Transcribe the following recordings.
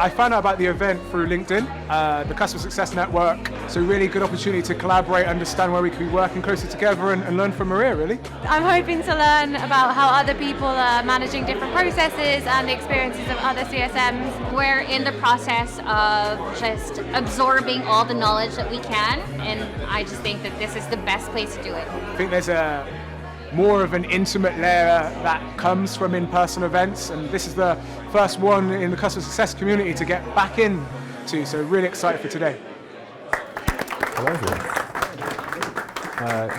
I found out about the event through LinkedIn, the Customer Success Network. So really good opportunity to collaborate, understand where we could be working closer together and learn from Marija, really. I'm hoping to learn about how other people are managing different processes and the experiences of other CSMs. We're in the process of just absorbing all the knowledge that we can, and I just think that this is the best place to do it. I think there's more of an intimate layer that comes from in-person events, and this is the first one in the customer success community to get back into, so really excited for today. Hello everyone.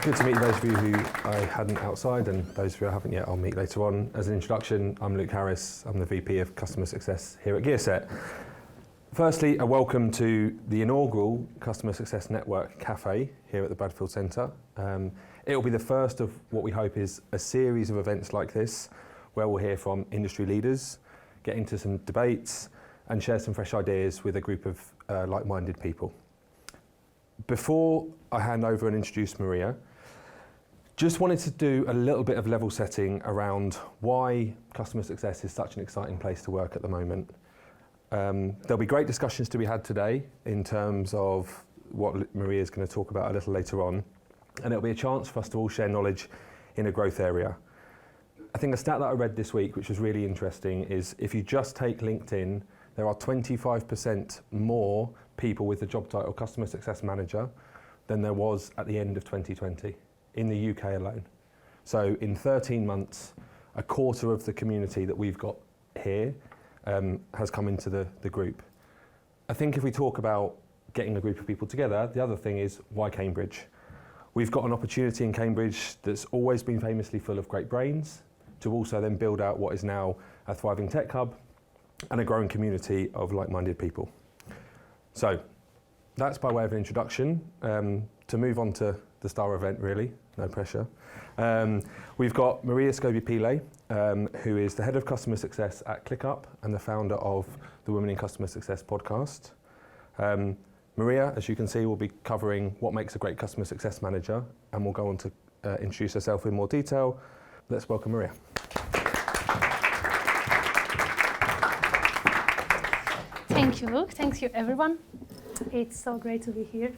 Good to meet those of you who I hadn't outside, and those of you I haven't yet I'll meet later on. As an introduction, I'm Luke Harris, I'm the VP of Customer Success here at Gearset. Firstly, a welcome to the inaugural Customer Success Network Cafe here at the Bradfield Centre. It will be the first of what we hope is a series of events like this, where we'll hear from industry leaders, get into some debates, and share some fresh ideas with a group of like-minded people. Before I hand over and introduce Marija, just wanted to do a little bit of level setting around why customer success is such an exciting place to work at the moment. There'll be great discussions to be had today in terms of what Marija is going to talk about a little later on, and it'll be a chance for us to all share knowledge in a growth area. I think a stat that I read this week, which was really interesting, is if you just take LinkedIn, there are 25% more people with the job title Customer Success Manager than there was at the end of 2020 in the UK alone. So in 13 months, a quarter of the community that we've got here has come into the group. I think if we talk about getting a group of people together, the other thing is, why Cambridge? We've got an opportunity in Cambridge that's always been famously full of great brains to also then build out what is now a thriving tech hub and a growing community of like-minded people. So that's by way of an introduction. To move on to the star event, really, no pressure. We've got Marija Skope-Pilley, who is the head of customer success at ClickUp and the founder of the Women in Customer Success podcast. Marija, as you can see, will be covering what makes a great customer success manager, and we'll go on to introduce herself in more detail. Let's welcome Marija. Thank you, Luke. Thank you, everyone. It's so great to be here.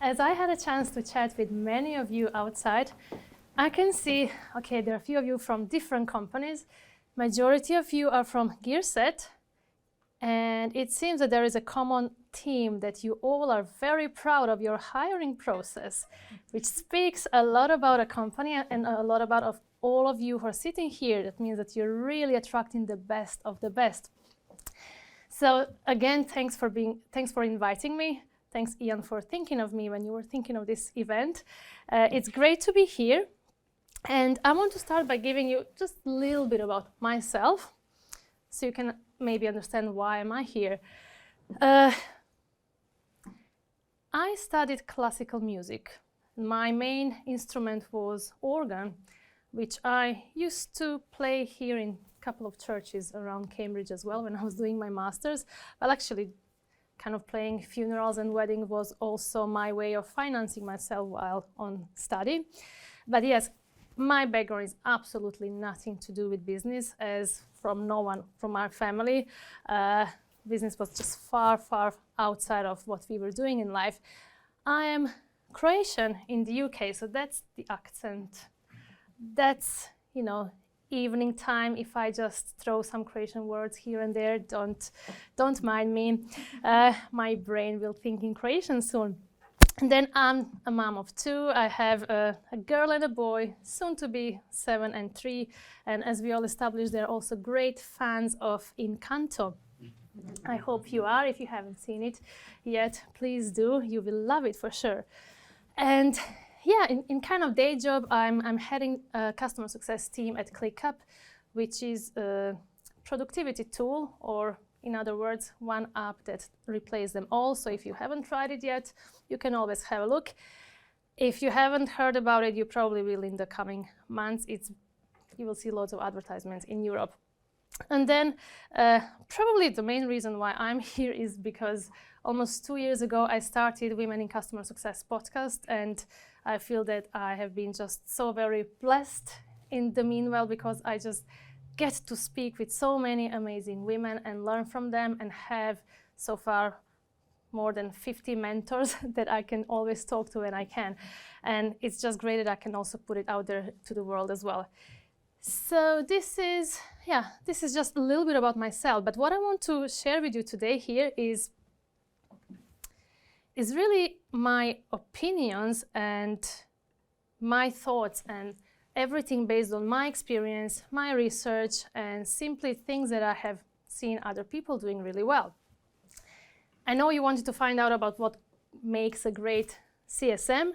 As I had a chance to chat with many of you outside, I can see, okay, there are a few of you from different companies. Majority of you are from Gearset, and it seems that there is a common theme that you all are very proud of your hiring process, which speaks a lot about a company and a lot about all of you who are sitting here. That means that you're really attracting the best of the best. So again, thanks for inviting me. Thanks, Ian, for thinking of me when you were thinking of this event. It's great to be here. And I want to start by giving you just a little bit about myself, so you can maybe understand why am I here. I studied classical music. My main instrument was organ, which I used to play here in a couple of churches around Cambridge as well when I was doing my master's. Well, actually, kind of playing funerals and weddings was also my way of financing myself while on study. But yes, my background is absolutely nothing to do with business, as from no one from our family. Business was just far, far outside of what we were doing in life. I am Croatian in the UK, so that's the accent. That's, evening time. If I just throw some Croatian words here and there, don't mind me. My brain will think in Croatian soon. And then I'm a mom of two. I have a girl and a boy, soon to be 7 and 3. And as we all established, they're also great fans of Encanto. I hope you are. If you haven't seen it yet, please do. You will love it for sure. And yeah, in kind of day job, I'm heading a customer success team at ClickUp, which is a productivity tool, or in other words, one app that replaces them all. So if you haven't tried it yet, you can always have a look. If you haven't heard about it, you probably will in the coming months. You will see lots of advertisements in Europe. And then probably the main reason why I'm here is because almost 2 years ago, I started Women in Customer Success podcast, and I feel that I have been just so very blessed in the meanwhile, because I just get to speak with so many amazing women and learn from them, and have so far more than 50 mentors that I can always talk to when I can. And it's just great that I can also put it out there to the world as well. So this is just a little bit about myself. But what I want to share with you today here is really my opinions and my thoughts and everything based on my experience, my research, and simply things that I have seen other people doing really well. I know you wanted to find out about what makes a great CSM,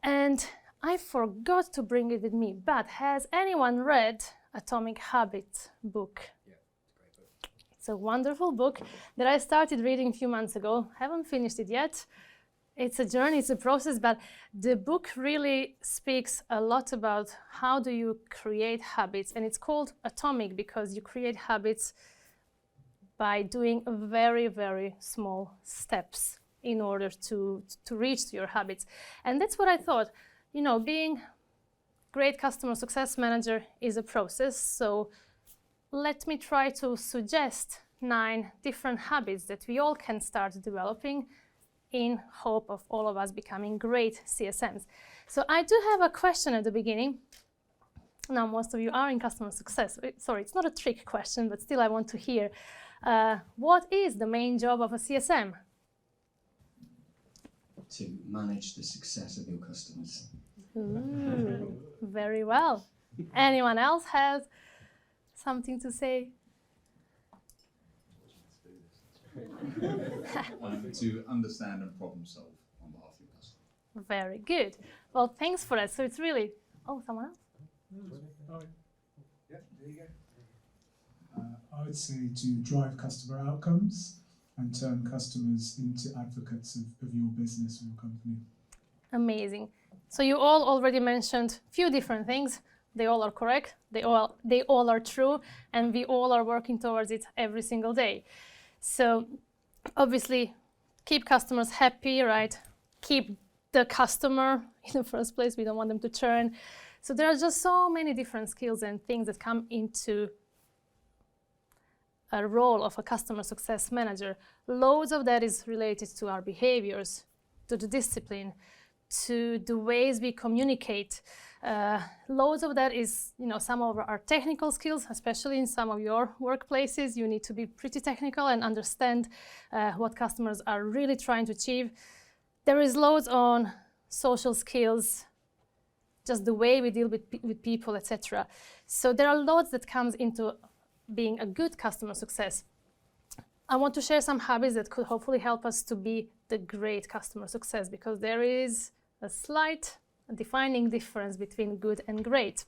and I forgot to bring it with me, but has anyone read Atomic Habits book? Yeah, it's a great book. It's a wonderful book that I started reading a few months ago. Haven't finished it yet. It's a journey, it's a process, but the book really speaks a lot about how do you create habits. And it's called Atomic because you create habits by doing very, very small steps in order to reach your habits. And that's what I thought. You know, being great customer success manager is a process. So let me try to suggest 9 different habits that we all can start developing in hope of all of us becoming great CSMs. So I do have a question at the beginning. Now, most of you are in customer success. Sorry, it's not a trick question, but still I want to hear. What is the main job of a CSM? To manage the success of your customers. Ooh, very well. Anyone else has something to say? To understand and problem solve on behalf of your customer. Very good. Well, thanks for that. So it's really, oh, someone else? Yeah, there you go. I would say to drive customer outcomes and turn customers into advocates of your business or your company. Amazing. So you all already mentioned a few different things. They all are correct. They all are true, and we all are working towards it every single day. So obviously, keep customers happy, right? Keep the customer in the first place. We don't want them to churn. So there are just so many different skills and things that come into a role of a customer success manager. Loads of that is related to our behaviors, to the discipline, to the ways we communicate. Loads of that is, some of our technical skills, especially in some of your workplaces. You need to be pretty technical and understand what customers are really trying to achieve. There is loads on social skills, just the way we deal with people, etc. So there are loads that comes into being a good customer success. I want to share some habits that could hopefully help us to be the great customer success, because there is a slight defining difference between good and great.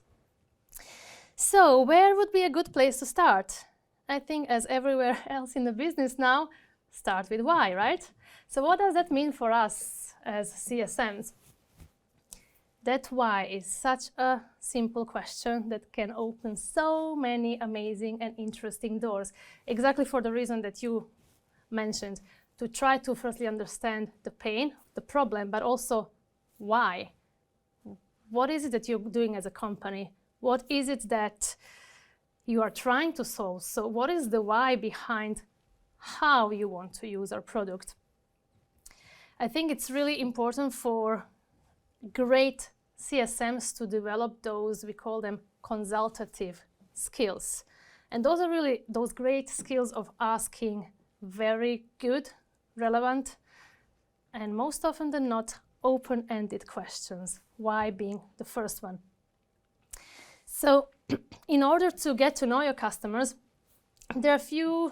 So where would be a good place to start? I think, as everywhere else in the business now, start with why, right? So what does that mean for us as CSMs? That why is such a simple question that can open so many amazing and interesting doors, exactly for the reason that you mentioned, to try to firstly understand the pain, the problem, but also why. What is it that you're doing as a company? What is it that you are trying to solve? So what is the why behind how you want to use our product? I think it's really important for great CSMs to develop those, we call them consultative skills. And those are really those great skills of asking very good, relevant, and most often than not, open-ended questions, why being the first one. So in order to get to know your customers, there are a few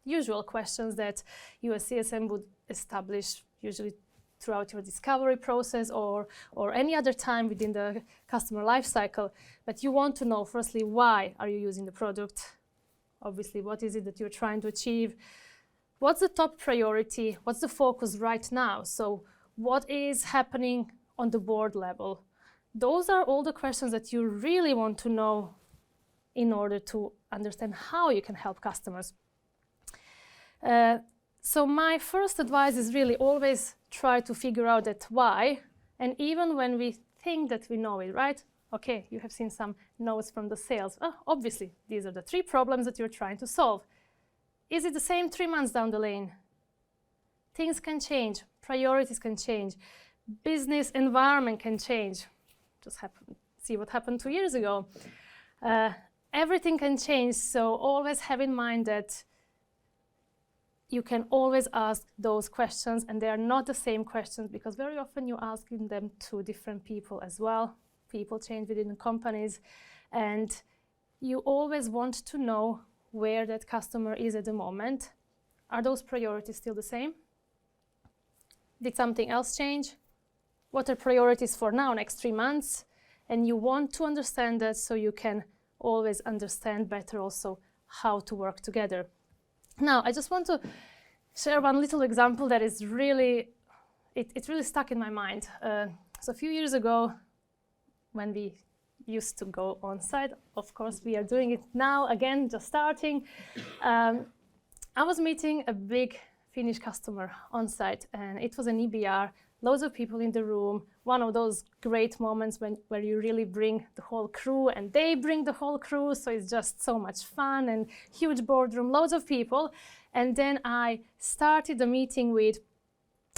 usual questions that you as CSM would establish usually throughout your discovery process or any other time within the customer life cycle. But you want to know, firstly, why are you using the product? Obviously, what is it that you're trying to achieve? What's the top priority? What's the focus right now? So what is happening on the board level? Those are all the questions that you really want to know in order to understand how you can help customers. So my first advice is really always try to figure out that why, and even when we think that we know it, right? Okay, you have seen some notes from the sales. Oh, obviously, these are the 3 problems that you're trying to solve. Is it the same 3 months down the lane? Things can change, priorities can change, business environment can change. Just see what happened 2 years ago. Everything can change, so always have in mind that you can always ask those questions, and they are not the same questions, because very often you're asking them to different people as well. People change within the companies, and you always want to know where that customer is at the moment. Are those priorities still the same? Did something else change? What are priorities for now, next 3 months? And you want to understand that so you can always understand better also how to work together. Now, I just want to share one little example that is really, it's really stuck in my mind. So a few years ago, when we used to go on site, of course, we are doing it now, again, just starting. I was meeting a big Finnish customer on site, and it was an EBR, loads of people in the room, one of those great moments where you really bring the whole crew and they bring the whole crew, so it's just so much fun and huge boardroom, loads of people. And then I started the meeting with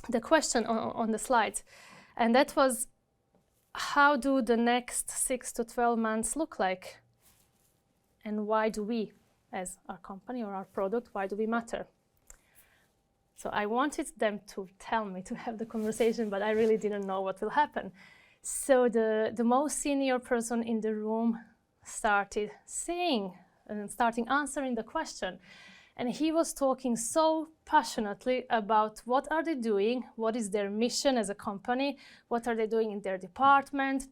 the question on the slides, and that was, how do the next 6 to 12 months look like? And why do we, as our company or our product, why do we matter? So I wanted them to tell me, to have the conversation, but I really didn't know what will happen. So the most senior person in the room started saying and starting answering the question. And he was talking so passionately about what are they doing, what is their mission as a company, what are they doing in their department.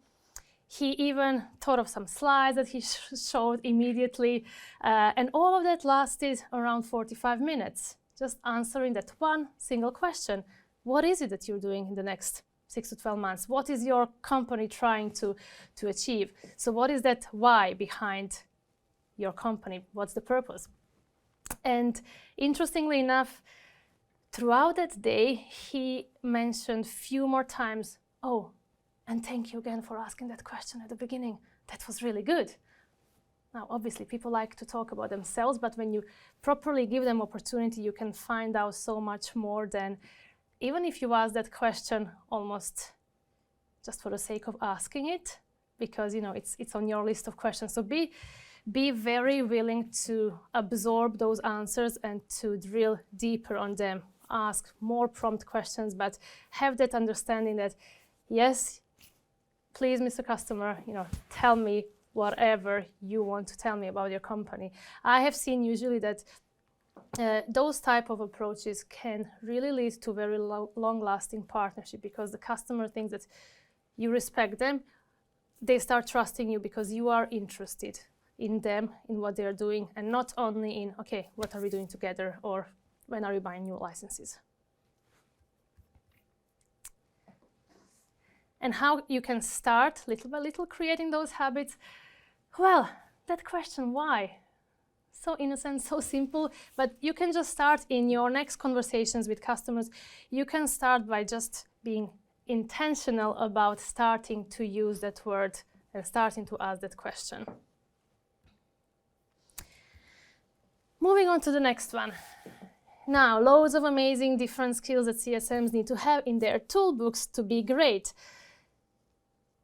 He even thought of some slides that he showed immediately. And all of that lasted around 45 minutes. Just answering that one single question. What is it that you're doing in the next 6 to 12 months? What is your company trying to achieve? So what is that why behind your company? What's the purpose? And interestingly enough, throughout that day, he mentioned few more times, oh, and thank you again for asking that question at the beginning. That was really good. Now, obviously, people like to talk about themselves, but when you properly give them opportunity, you can find out so much more than even if you ask that question almost just for the sake of asking it, because it's on your list of questions. So be very willing to absorb those answers and to drill deeper on them. Ask more prompt questions, but have that understanding that, yes, please, Mr. Customer, tell me whatever you want to tell me about your company. I have seen usually that those type of approaches can really lead to very long-lasting partnership, because the customer thinks that you respect them. They start trusting you because you are interested in them, in what they are doing, and not only in, okay, what are we doing together, or when are we buying new licenses. And how you can start little by little creating those habits. Well, that question, why? So innocent, so simple, but you can just start in your next conversations with customers. You can start by just being intentional about starting to use that word and starting to ask that question. Moving on to the next one. Now, loads of amazing different skills that CSMs need to have in their toolbox to be great.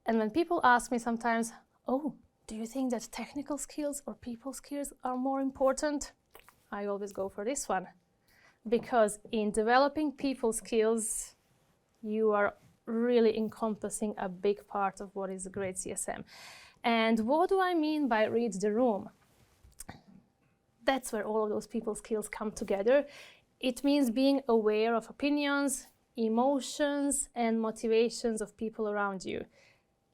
And when people ask me sometimes, oh, do you think that technical skills or people skills are more important? I always go for this one. Because in developing people skills, you are really encompassing a big part of what is a great CSM. And what do I mean by read the room? That's where all of those people skills come together. It means being aware of opinions, emotions, and motivations of people around you.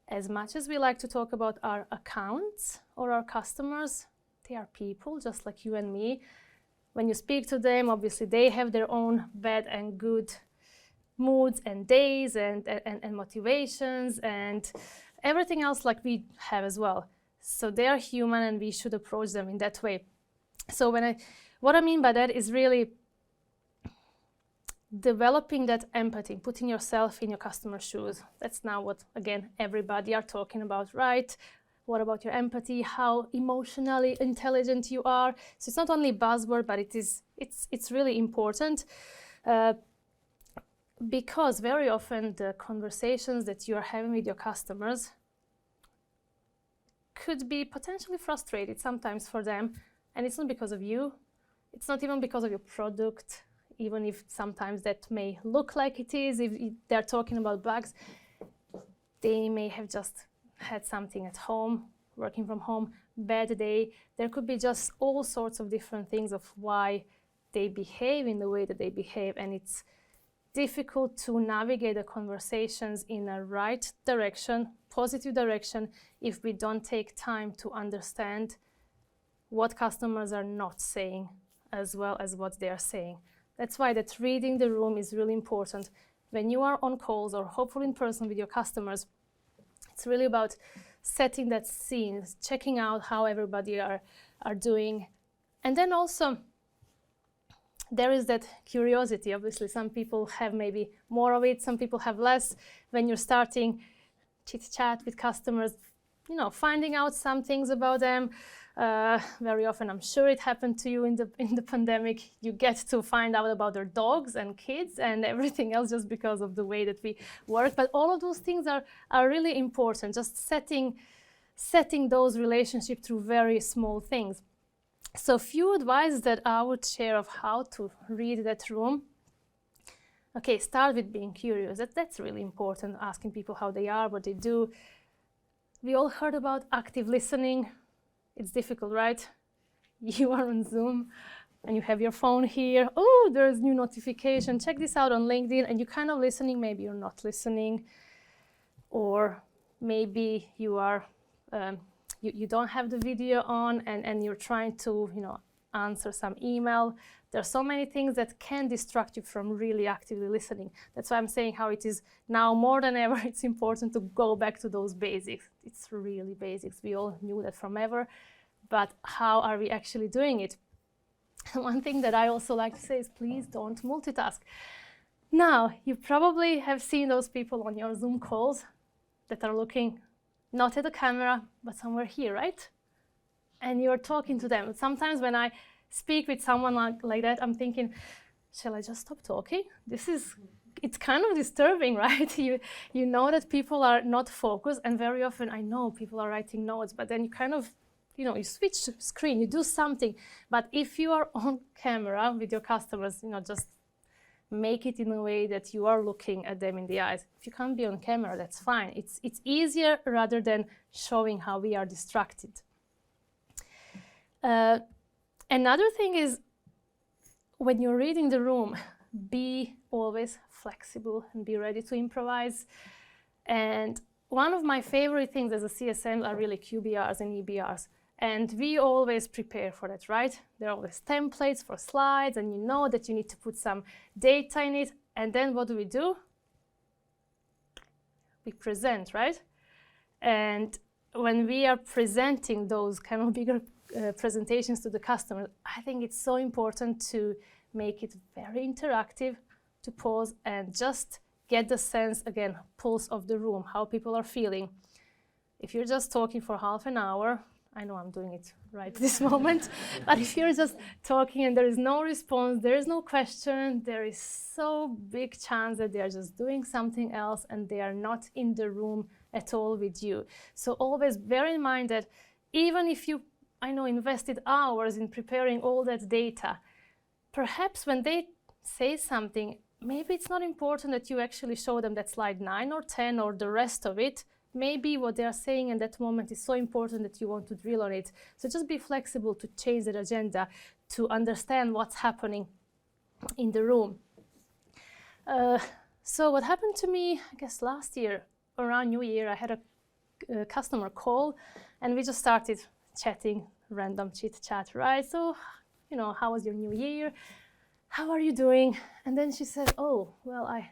As much as we like to talk about our accounts or our customers, they are people just like you and me. When you speak to them, obviously they have their own bad and good moods and days and motivations and everything else like we have as well. So they are human and we should approach them in that way. So what I mean by that is really developing that empathy, putting yourself in your customer's shoes. That's now what, again, everybody are talking about, right? What about your empathy? How emotionally intelligent you are? So it's not only a buzzword, but it's really important. Because very often the conversations that you are having with your customers could be potentially frustrated sometimes for them, and it's not because of you, it's not even because of your product, even if sometimes that may look like it is. If they're talking about bugs, they may have just had something at home, working from home, bad day. There could be just all sorts of different things of why they behave in the way that they behave, and it's difficult to navigate the conversations in a right direction, positive direction, if we don't take time to understand what customers are not saying as well as what they are saying. That's why that reading the room is really important. When you are on calls or hopefully in person with your customers, it's really about setting that scene, checking out how everybody are doing. And then also, there is that curiosity. Obviously, some people have maybe more of it, some people have less. When you're starting chit-chat with customers, you know, finding out some things about them. Very often, I'm sure it happened to you in the pandemic, you get to find out about their dogs and kids and everything else just because of the way that we work. But all of those things are really important, just setting those relationships through very small things. So few advice that I would share of how to read that room. Okay, start with being curious. That's really important, asking people how they are, what they do. We all heard about active listening. It's difficult, right? You are on Zoom and you have your phone here. Oh, there's new notification. Check this out on LinkedIn. And you're kind of listening. Maybe you're not listening. Or maybe you are, you don't have the video on and you're trying to, you know, answer some email. There are so many things that can distract you from really actively listening. That's why I'm saying how it is now more than ever, it's important to go back to those basics. It's really basics. We all knew that from ever, but how are we actually doing it? One thing that I also like to say is please don't multitask. Now, you probably have seen those people on your Zoom calls that are looking not at the camera, but somewhere here, right? And you're talking to them. Sometimes when I speak with someone like that, I'm thinking, shall I just stop talking? It's kind of disturbing, right? You know that people are not focused, and very often I know people are writing notes, but then you kind of, you know, you switch screen, you do something. But if you are on camera with your customers, you know, just make it in a way that you are looking at them in the eyes. If you can't be on camera, that's fine. It's easier rather than showing how we are distracted. Another thing is, when you're reading the room, be always flexible and be ready to improvise. And one of my favorite things as a CSM are really QBRs and EBRs. And we always prepare for that, right? There are always templates for slides, and you know that you need to put some data in it. And then what do? We present, right? And when we are presenting those kind of bigger presentations to the customer, I think it's so important to make it very interactive, to pause and just get the sense, again, pulse of the room, how people are feeling. If you're just talking for half an hour, I know I'm doing it right this moment, but if you're just talking and there is no response, there is no question, there is so big chance that they are just doing something else and they are not in the room at all with you. So always bear in mind that even if you, I know, invested hours in preparing all that data, perhaps when they say something, maybe it's not important that you actually show them that slide 9 or 10 or the rest of it. Maybe what they are saying in that moment is so important that you want to drill on it. So just be flexible to change the agenda, to understand what's happening in the room. So what happened to me, I guess last year, around New Year, I had a customer call and we just started chatting, random chit chat, right? So, you know, how was your New Year? How are you doing? And then she said, oh, well, I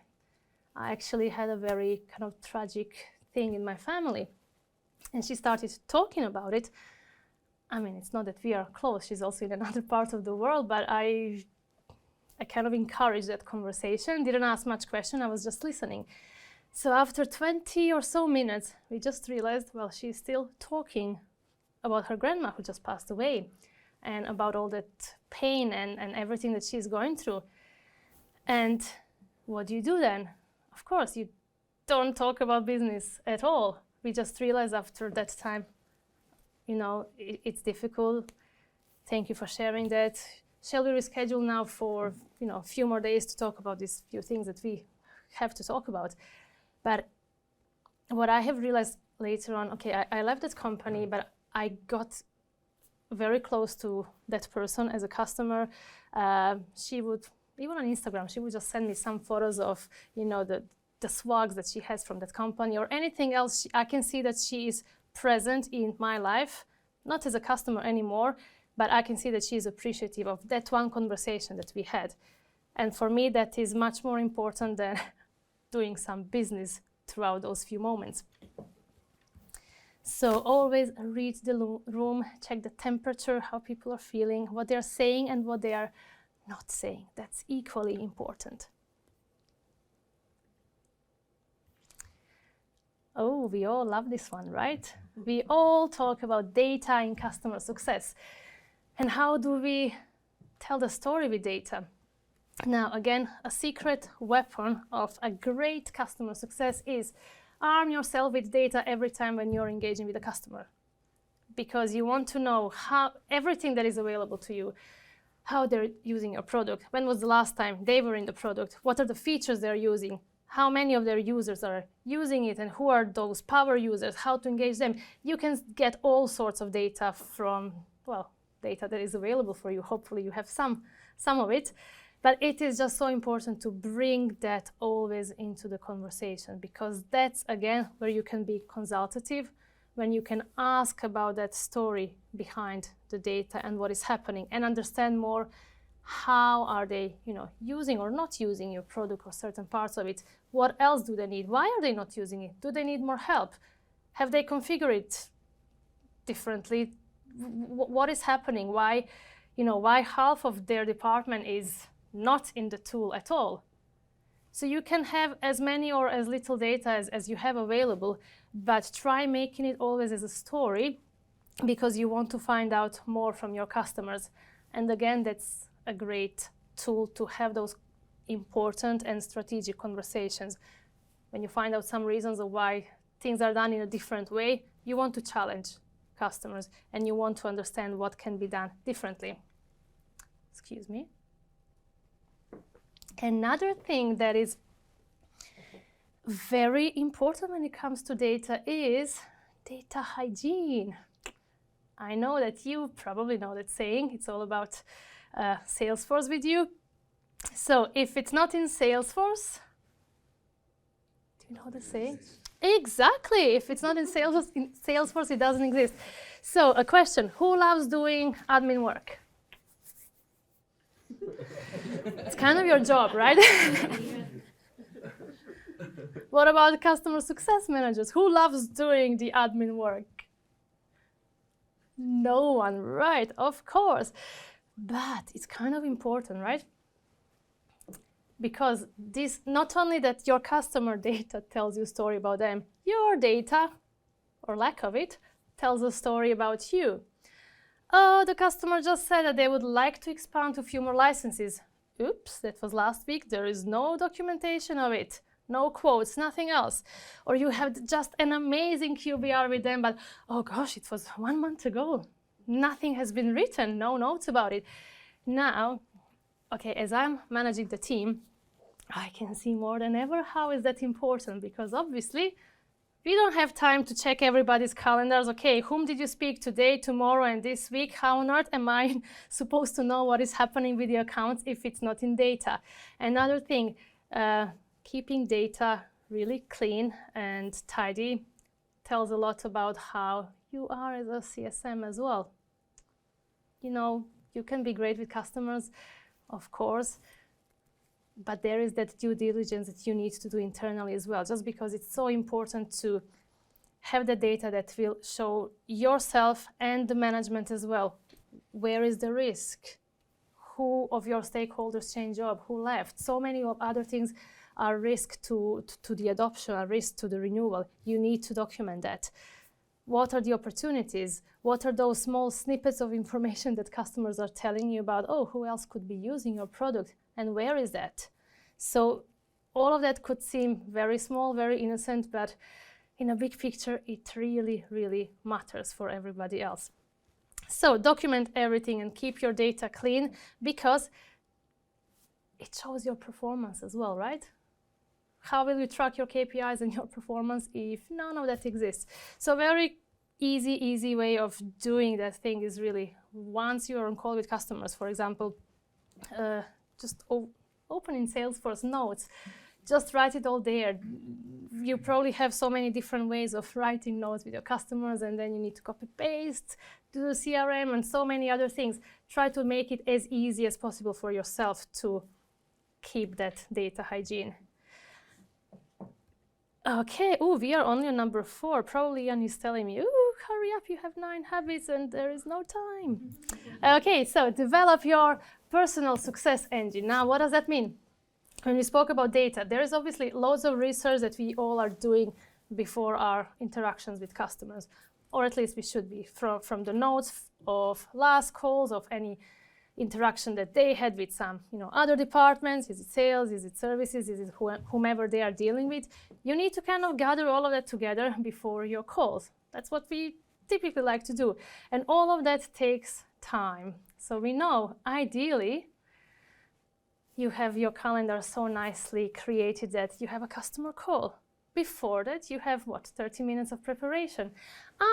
actually had a very kind of tragic thing in my family. And she started talking about it. I mean, it's not that we are close. She's also in another part of the world, but I I kind of encouraged that conversation, didn't ask much question, I was just listening. So after 20 or so minutes, we just realized, well, she's still talking about her grandma who just passed away and about all that pain and everything that she's going through. And what do you do then? Of course, you don't talk about business at all. We just realized after that time, you know, it's difficult. Thank you for sharing that. Shall we reschedule now for, you know, a few more days to talk about these few things that we have to talk about? But what I have realized later on, okay, I left that company, but I got very close to that person as a customer. She would, even on Instagram, she would just send me some photos of, you know, the swags that she has from that company or anything else. I can see that she is present in my life, not as a customer anymore, but I can see that she is appreciative of that one conversation that we had. And for me, that is much more important than doing some business throughout those few moments. So always read the room, check the temperature, how people are feeling, what they're saying and what they are not saying. That's equally important. Oh, we all love this one, right? We all talk about data in customer success. And how do we tell the story with data? Now, again, a secret weapon of a great customer success is arm yourself with data every time when you're engaging with a customer. Because you want to know how everything that is available to you, how they're using your product, when was the last time they were in the product, what are the features they're using, how many of their users are using it, and who are those power users, how to engage them. You can get all sorts of data from, well, data that is available for you. Hopefully you have some of it. But it is just so important to bring that always into the conversation, because that's, again, where you can be consultative, when you can ask about that story behind the data and what is happening and understand more how are they, you know, using or not using your product or certain parts of it. What else do they need? Why are they not using it? Do they need more help? Have they configured it differently? What is happening? Why, you know, why half of their department is not in the tool at all? So you can have as many or as little data as you have available, but try making it always as a story, because you want to find out more from your customers. And again, that's a great tool to have those important and strategic conversations. When you find out some reasons of why things are done in a different way, you want to challenge customers and you want to understand what can be done differently. Excuse me. Another thing that is very important when it comes to data is data hygiene. I know that you probably know that saying. It's all about Salesforce with you. So if it's not in Salesforce, do you know the saying? Exactly. If it's not in Salesforce, it doesn't exist. So a question, who loves doing admin work? It's kind of your job, right? What about customer success managers? Who loves doing the admin work? No one, right? Of course. But it's kind of important, right? Because this, not only that your customer data tells you a story about them, your data, or lack of it, tells a story about you. Oh, the customer just said that they would like to expand to a few more licenses. Oops, that was last week. There is no documentation of it. No quotes, nothing else. Or you have just an amazing QBR with them, but oh gosh, it was 1 month ago. Nothing has been written, no notes about it. Now, okay, as I'm managing the team, I can see more than ever how is that important, because obviously we don't have time to check everybody's calendars. Okay, whom did you speak today, tomorrow, and this week? How on earth am I supposed to know what is happening with the accounts if it's not in data? Another thing, keeping data really clean and tidy tells a lot about how you are as a CSM as well. You know, you can be great with customers, of course, but there is that due diligence that you need to do internally as well, just because it's so important to have the data that will show yourself and the management as well. Where is the risk? who of your stakeholders changed job, who left. So many of other things are risk to the adoption, are risk to the renewal. You need to document that. What are the opportunities? What are those small snippets of information that customers are telling you about, oh, who else could be using your product, and where is that? So all of that could seem very small, very innocent, but in a big picture, it really, really matters for everybody else. So document everything and keep your data clean, because it shows your performance as well, right? How will you track your KPIs and your performance if none of that exists? So very easy way of doing that thing is really, once you're on call with customers, for example, just open in Salesforce notes, just write it all there. You probably have so many different ways of writing notes with your customers, and then you need to copy paste, do the CRM and so many other things. Try to make it as easy as possible for yourself to keep that data hygiene. Okay, we are only on number 4. Probably Jan is telling me, hurry up, you have 9 habits and there is no time. Okay, so develop your personal success engine. Now, what does that mean? When we spoke about data, there is obviously loads of research that we all are doing before our interactions with customers, or at least we should be, from the notes of last calls, of any interaction that they had with some other departments. Is it sales, is it services, is it whomever they are dealing with? You need to kind of gather all of that together before your calls. That's what we typically like to do. And all of that takes time. So we know, ideally, you have your calendar so nicely created that you have a customer call. Before that, you have, 30 minutes of preparation.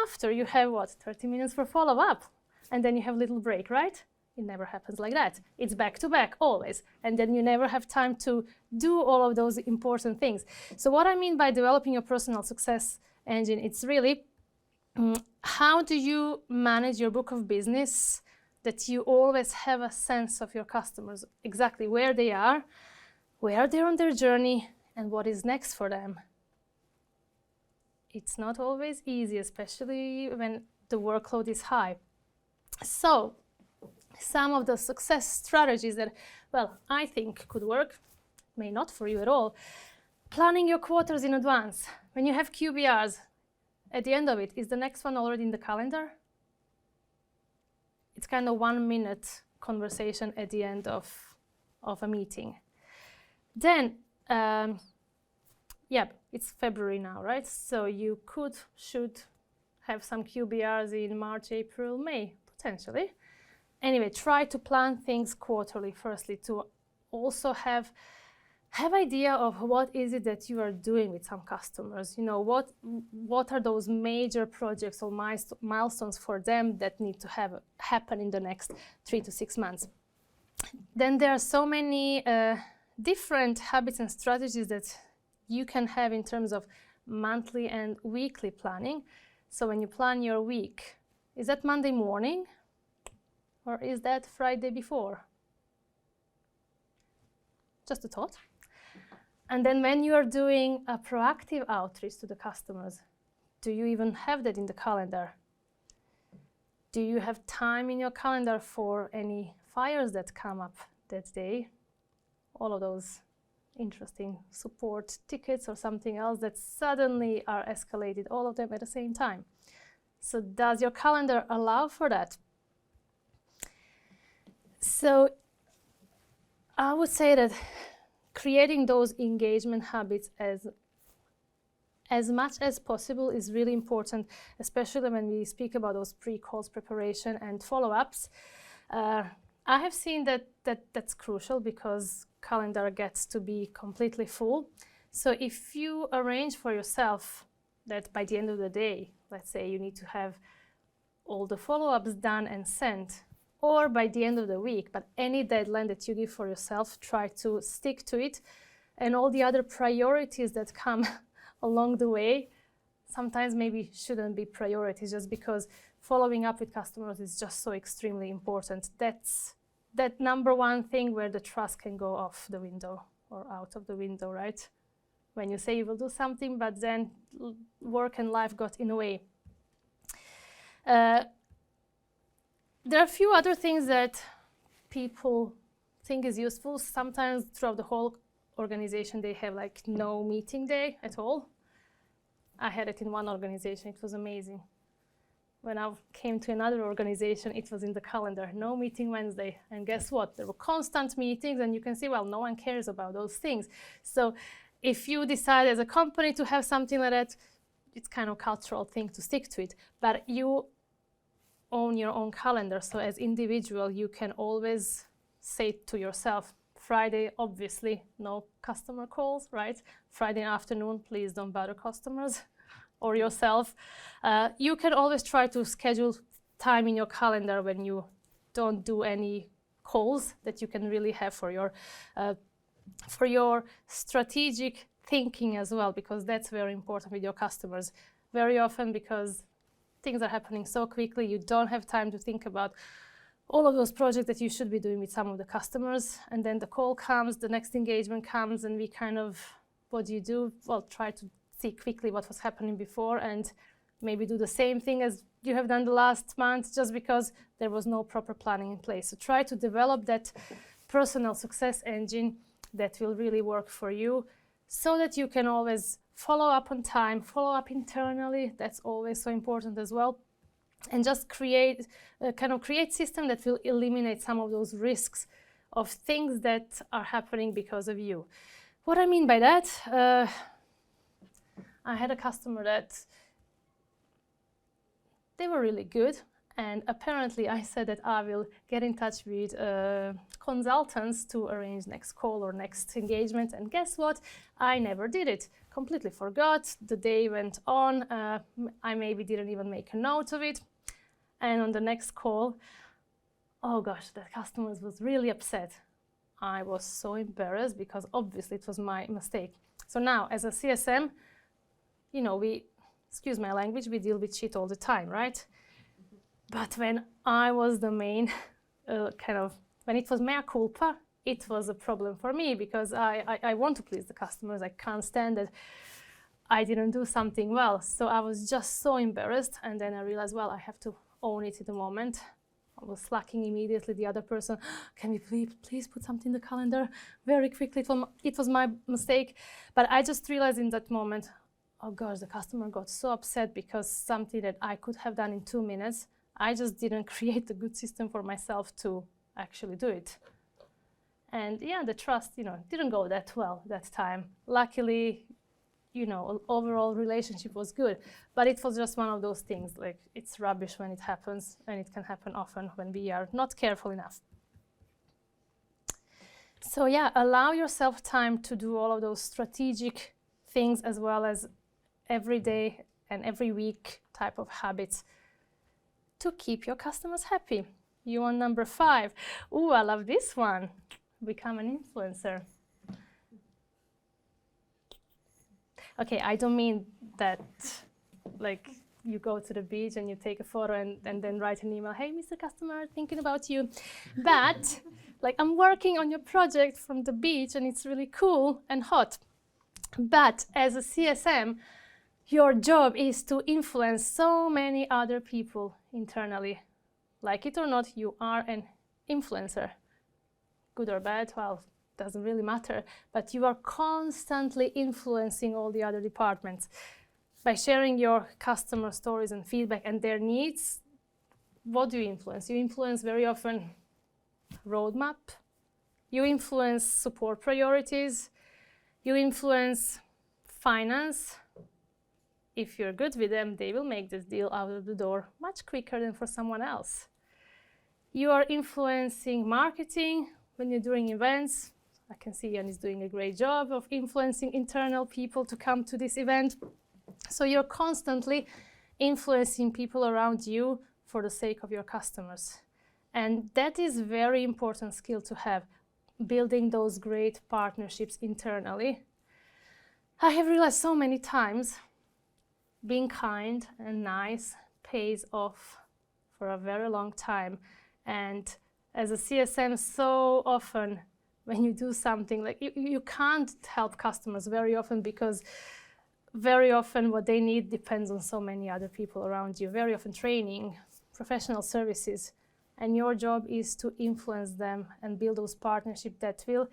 After, you have, 30 minutes for follow-up. And then you have a little break, right? It never happens like that. It's back to back, always. And then you never have time to do all of those important things. So what I mean by developing your personal success engine, it's really how do you manage your book of business that you always have a sense of your customers, exactly where they are, where they're on their journey, and what is next for them. It's not always easy, especially when the workload is high. So, some of the success strategies that, I think could work, may not for you at all. Planning your quarters in advance. When you have QBRs, at the end of it, is the next one already in the calendar? It's kind of 1 minute conversation at the end of a meeting. Then, it's February now, right? So you should have some QBRs in March, April, May, potentially. Anyway, try to plan things quarterly, firstly, to also have idea of what is it that you are doing with some customers. What are those major projects or milestones for them that need to happen in the next 3 to 6 months. Then there are so many different habits and strategies that you can have in terms of monthly and weekly planning. So when you plan your week, is that Monday morning? Or is that Friday before? Just a thought. And then when you are doing a proactive outreach to the customers, do you even have that in the calendar? Do you have time in your calendar for any fires that come up that day? All of those interesting support tickets or something else that suddenly are escalated, all of them at the same time. So does your calendar allow for that? So I would say that creating those engagement habits as much as possible is really important, especially when we speak about those pre-calls preparation and follow-ups. I have seen that's crucial because calendar gets to be completely full. So if you arrange for yourself that by the end of the day, let's say you need to have all the follow-ups done and sent, or by the end of the week, but any deadline that you give for yourself, try to stick to it. And all the other priorities that come along the way, sometimes maybe shouldn't be priorities just because following up with customers is just so extremely important. That's that number one thing where the trust can go off the window or out of the window, right? When you say you will do something, but then work and life got in the way. There are a few other things that people think is useful. Sometimes throughout the whole organization they have like no meeting day at all. I had it in one organization, it was amazing. When I came to another organization, it was in the calendar, no meeting Wednesday. And guess what? There were constant meetings, and you can see, well, no one cares about those things. So if you decide as a company to have something like that, it's kind of cultural thing to stick to it. But you own your own calendar. So as individual, you can always say to yourself, Friday, obviously, no customer calls, right? Friday afternoon, please don't bother customers or yourself. You can always try to schedule time in your calendar when you don't do any calls that you can really have for your strategic thinking as well, because that's very important with your customers. Very often, because things are happening so quickly, you don't have time to think about all of those projects that you should be doing with some of the customers. And then the call comes, the next engagement comes, and we kind of, what do you do? Well, try to see quickly what was happening before and maybe do the same thing as you have done the last month, just because there was no proper planning in place. So try to develop that personal success engine that will really work for you, so that you can always follow up on time, follow up internally. That's always so important as well. And just create system that will eliminate some of those risks of things that are happening because of you. What I mean by that, I had a customer that they were really good, and apparently I said that I will get in touch with consultants to arrange next call or next engagement, and guess what? I never did it. Completely forgot. The day went on. I maybe didn't even make a note of it. And on the next call, oh gosh, the customer was really upset. I was so embarrassed because obviously it was my mistake. So now, as a CSM, you know, excuse my language, we deal with shit all the time, right? But when I was the main, when it was mea culpa, it was a problem for me, because I want to please the customers. I can't stand that I didn't do something well. So I was just so embarrassed. And then I realized, well, I have to own it in the moment. I was slacking immediately. The other person, can we please put something in the calendar very quickly? It was my mistake. But I just realized in that moment, oh gosh, the customer got so upset because something that I could have done in 2 minutes, I just didn't create a good system for myself to actually do it. And yeah, the trust, didn't go that well that time. Luckily, overall relationship was good, but it was just one of those things. Like, it's rubbish when it happens, and it can happen often when we are not careful enough. So yeah, allow yourself time to do all of those strategic things, as well as every day and every week type of habits to keep your customers happy. You on number 5. Ooh, I love this one. Become an influencer. Okay, I don't mean that like you go to the beach and you take a photo and then write an email, hey, Mr. Customer, thinking about you. But like, I'm working on your project from the beach and it's really cool and hot. But as a CSM, your job is to influence so many other people internally. Like it or not, you are an influencer. Good or bad, well, doesn't really matter. But you are constantly influencing all the other departments. By sharing your customer stories and feedback and their needs, what do you influence? You influence very often roadmap. You influence support priorities. You influence finance. If you're good with them, they will make this deal out of the door much quicker than for someone else. You are influencing marketing when you're doing events. I can see Jan is doing a great job of influencing internal people to come to this event. So you're constantly influencing people around you for the sake of your customers. And that is a very important skill to have, building those great partnerships internally. I have realized so many times being kind and nice pays off for a very long time. And as a CSM, so often when you do something, like you can't help customers very often, because very often what they need depends on so many other people around you. Very often training, professional services. And your job is to influence them and build those partnerships that will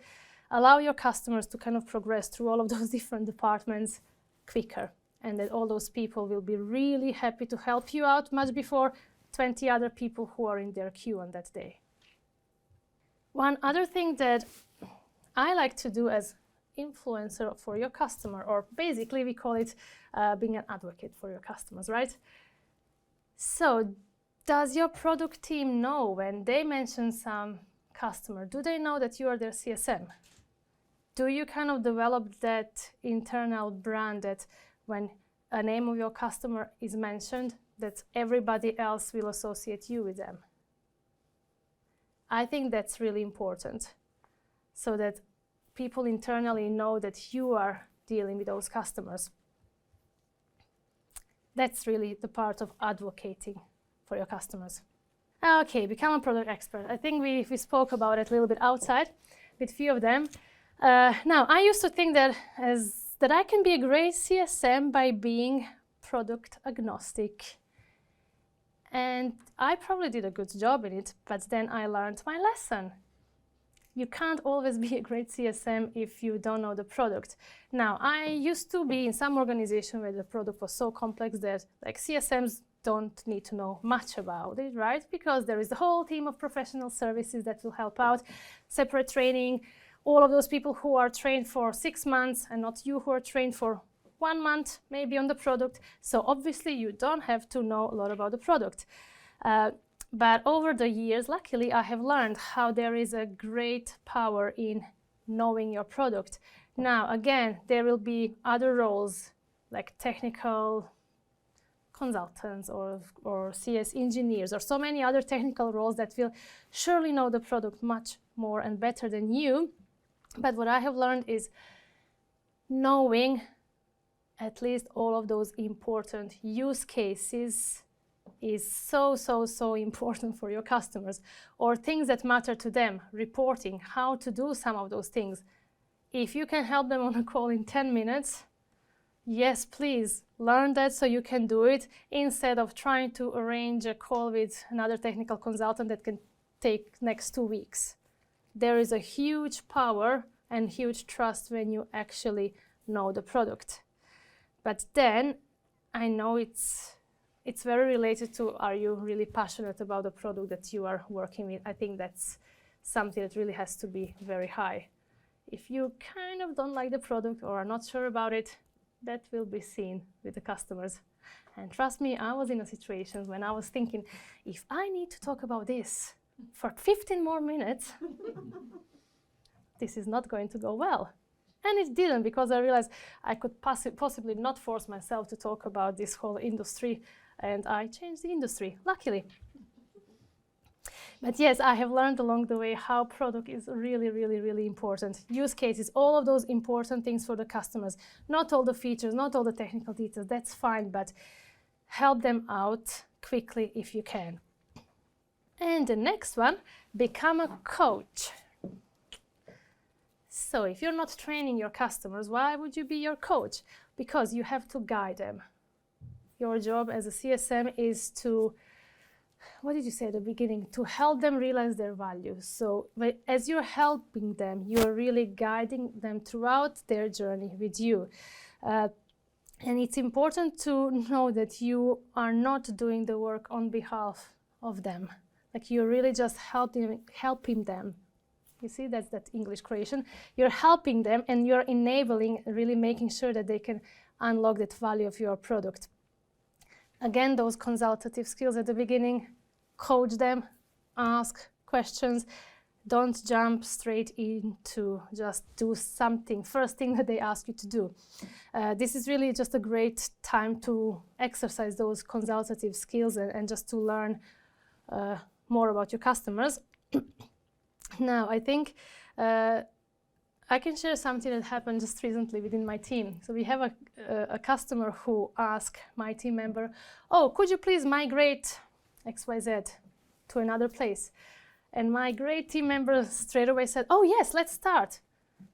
allow your customers to kind of progress through all of those different departments quicker. And that all those people will be really happy to help you out much before 20 other people who are in their queue on that day. One other thing that I like to do as influencer for your customer, or basically we call it being an advocate for your customers, right? So does your product team know when they mention some customer, do they know that you are their CSM? Do you kind of develop that internal brand that when a name of your customer is mentioned, that everybody else will associate you with them? I think that's really important, so that people internally know that you are dealing with those customers. That's really the part of advocating for your customers. Okay, become a product expert. I think we spoke about it a little bit outside with a few of them. Now, I used to think that I can be a great CSM by being product agnostic. And I probably did a good job in it, but then I learned my lesson. You can't always be a great CSM if you don't know the product. Now, I used to be in some organization where the product was so complex that like CSMs don't need to know much about it, right? Because there is a whole team of professional services that will help out, separate training, all of those people who are trained for 6 months and not you who are trained for 1 month, maybe on the product. So obviously you don't have to know a lot about the product. But over the years, luckily, I have learned how there is a great power in knowing your product. Now, again, there will be other roles like technical consultants or CS engineers or so many other technical roles that will surely know the product much more and better than you. But what I have learned is knowing at least all of those important use cases is so important for your customers, or things that matter to them, reporting, how to do some of those things. If you can help them on a call in 10 minutes, yes, please learn that so you can do it instead of trying to arrange a call with another technical consultant that can take next 2 weeks. There is a huge power and huge trust when you actually know the product. But then I know it's very related to, are you really passionate about the product that you are working with? I think that's something that really has to be very high. If you kind of don't like the product or are not sure about it, that will be seen with the customers. And trust me, I was in a situation when I was thinking, if I need to talk about this for 15 more minutes, this is not going to go well. And it didn't, because I realized I could possibly not force myself to talk about this whole industry, and I changed the industry, luckily. But yes, I have learned along the way how product is really important. Use cases, all of those important things for the customers. Not all the features, not all the technical details, that's fine, but help them out quickly if you can. And the next one, become a coach. So if you're not training your customers, why would you be your coach? Because you have to guide them. Your job as a CSM is to, what did you say at the beginning? To help them realize their value. So as you're helping them, you're really guiding them throughout their journey with you. And it's important to know that you are not doing the work on behalf of them. Like you're really just helping them. You see, that's that English creation. You're helping them and you're enabling, really making sure that they can unlock that value of your product. Again, those consultative skills at the beginning, coach them, ask questions. Don't jump straight into just do something, first thing that they ask you to do. This is really just a great time to exercise those consultative skills and just to learn more about your customers. Now, I think I can share something that happened just recently within my team. So we have a customer who asked my team member, oh, could you please migrate XYZ to another place? And my great team member straight away said, oh yes, let's start.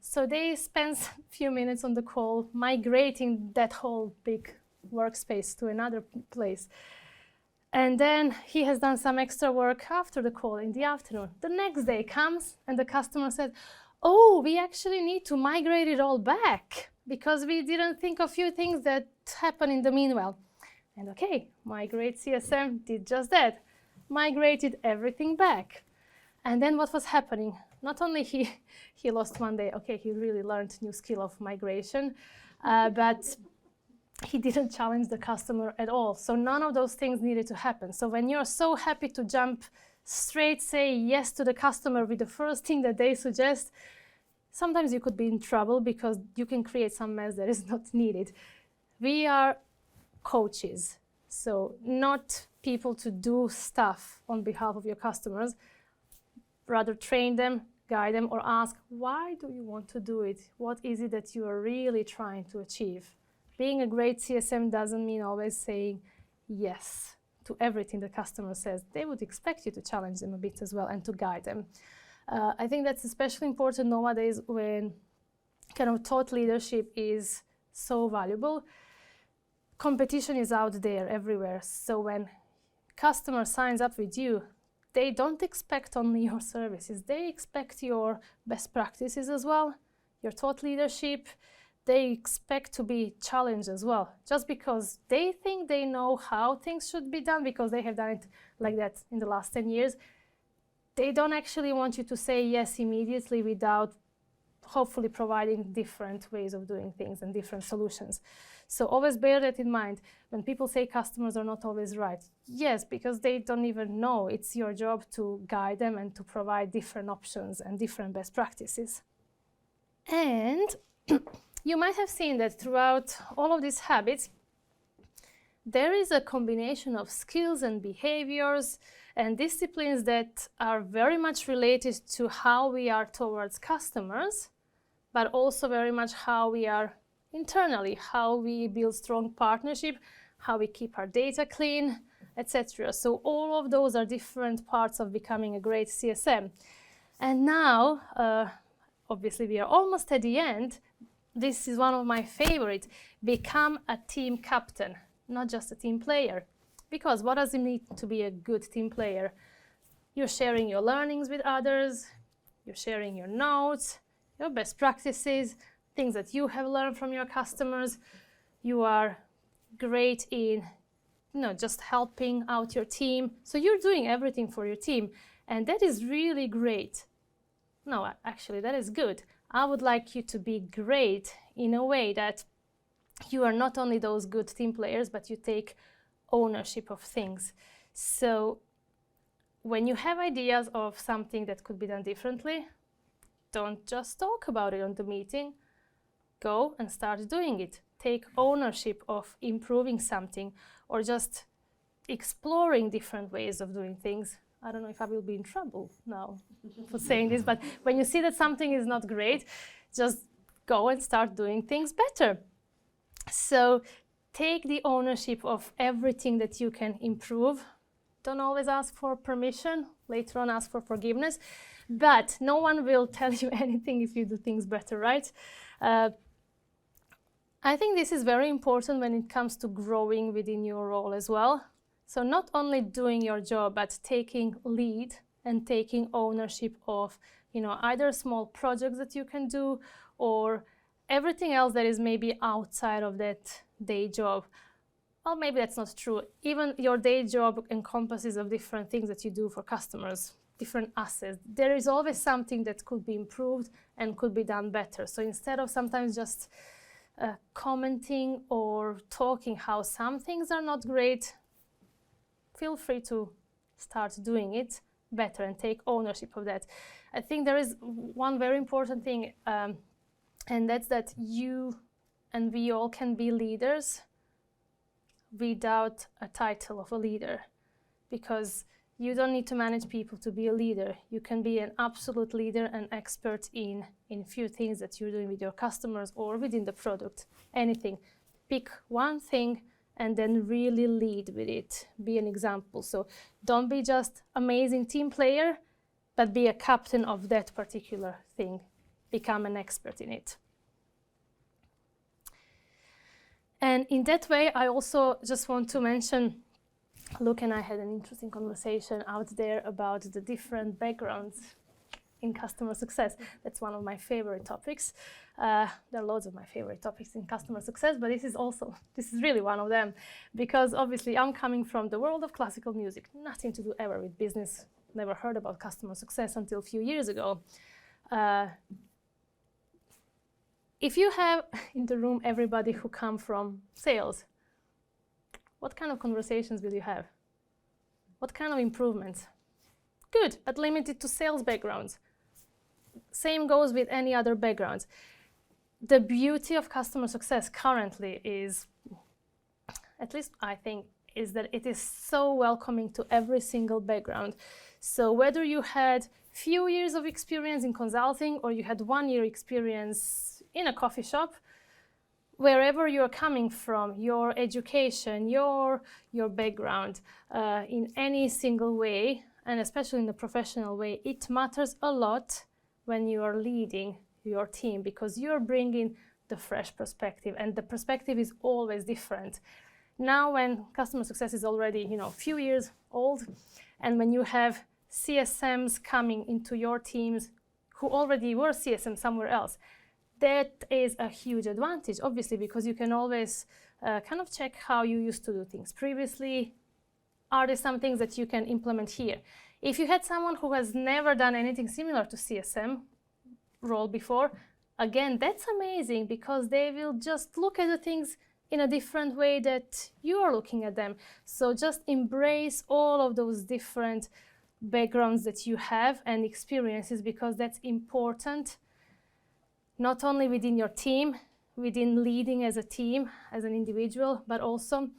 So they spent a few minutes on the call migrating that whole big workspace to another place. And then he has done some extra work after the call in the afternoon. The next day comes and the customer said, oh, we actually need to migrate it all back because we didn't think of a few things that happened in the meanwhile. And okay, Migrate CSM did just that, migrated everything back. And then what was happening? Not only he lost one day, okay, he really learned new skill of migration, but he didn't challenge the customer at all. So none of those things needed to happen. So when you're so happy to jump straight, say yes to the customer with the first thing that they suggest, sometimes you could be in trouble because you can create some mess that is not needed. We are coaches, so not people to do stuff on behalf of your customers. Rather train them, guide them, or ask, why do you want to do it? What is it that you are really trying to achieve? Being a great CSM doesn't mean always saying yes to everything the customer says. They would expect you to challenge them a bit as well and to guide them. I think that's especially important nowadays when kind of thought leadership is so valuable. Competition is out there everywhere. So when customer signs up with you, they don't expect only your services. They expect your best practices as well, your thought leadership. They expect to be challenged as well, just because they think they know how things should be done because they have done it like that in the last 10 years. They don't actually want you to say yes immediately without hopefully providing different ways of doing things and different solutions. So always bear that in mind. When people say customers are not always right, yes, because they don't even know. It's your job to guide them and to provide different options and different best practices. And you might have seen that throughout all of these habits, there is a combination of skills and behaviors and disciplines that are very much related to how we are towards customers, but also very much how we are internally, how we build strong partnership, how we keep our data clean, etc. So all of those are different parts of becoming a great CSM. And now, obviously we are almost at the end. This is one of my favorite. Become a team captain, not just a team player. Because what does it mean to be a good team player? You're sharing your learnings with others, you're sharing your notes, your best practices, things that you have learned from your customers. You are great in just helping out your team. So you're doing everything for your team. And that is really great. No, actually, that is good. I would like you to be great in a way that you are not only those good team players, but you take ownership of things. So when you have ideas of something that could be done differently, don't just talk about it on the meeting. Go and start doing it. Take ownership of improving something or just exploring different ways of doing things. I don't know if I will be in trouble now for saying this, but when you see that something is not great, just go and start doing things better. So take the ownership of everything that you can improve. Don't always ask for permission. Later on, ask for forgiveness. But no one will tell you anything if you do things better, right? I think this is very important when it comes to growing within your role as well. So not only doing your job, but taking lead and taking ownership of, either small projects that you can do or everything else that is maybe outside of that day job. Well, maybe that's not true. Even your day job encompasses of different things that you do for customers, different assets. There is always something that could be improved and could be done better. So instead of sometimes just commenting or talking how some things are not great, feel free to start doing it better and take ownership of that. I think there is one very important thing, and that's that you and we all can be leaders without a title of a leader, because you don't need to manage people to be a leader. You can be an absolute leader and expert in few things that you're doing with your customers or within the product, anything. Pick one thing and then really lead with it. Be an example. So don't be just amazing team player, but be a captain of that particular thing. Become an expert in it. And in that way, I also just want to mention Luke and I had an interesting conversation out there about the different backgrounds in customer success. That's one of my favorite topics. There are loads of my favorite topics in customer success, but this is really one of them, because obviously I'm coming from the world of classical music, nothing to do ever with business, never heard about customer success until a few years ago. If you have in the room everybody who come from sales, what kind of conversations will you have? What kind of improvements? Good, but limited to sales backgrounds. Same goes with any other backgrounds. The beauty of customer success currently is, at least I think, is that it is so welcoming to every single background. So whether you had few years of experience in consulting or you had 1 year experience in a coffee shop, wherever you're coming from, your education, your background, in any single way, and especially in the professional way, it matters a lot when you are leading your team, because you're bringing the fresh perspective, and the perspective is always different. Now when customer success is already, a few years old, and when you have CSMs coming into your teams who already were CSM somewhere else, that is a huge advantage, obviously, because you can always kind of check how you used to do things previously. Are there some things that you can implement here? If you had someone who has never done anything similar to CSM role before, again, that's amazing, because they will just look at the things in a different way that you are looking at them. So just embrace all of those different backgrounds that you have and experiences, because that's important, not only within your team, within leading as a team, as an individual, but also,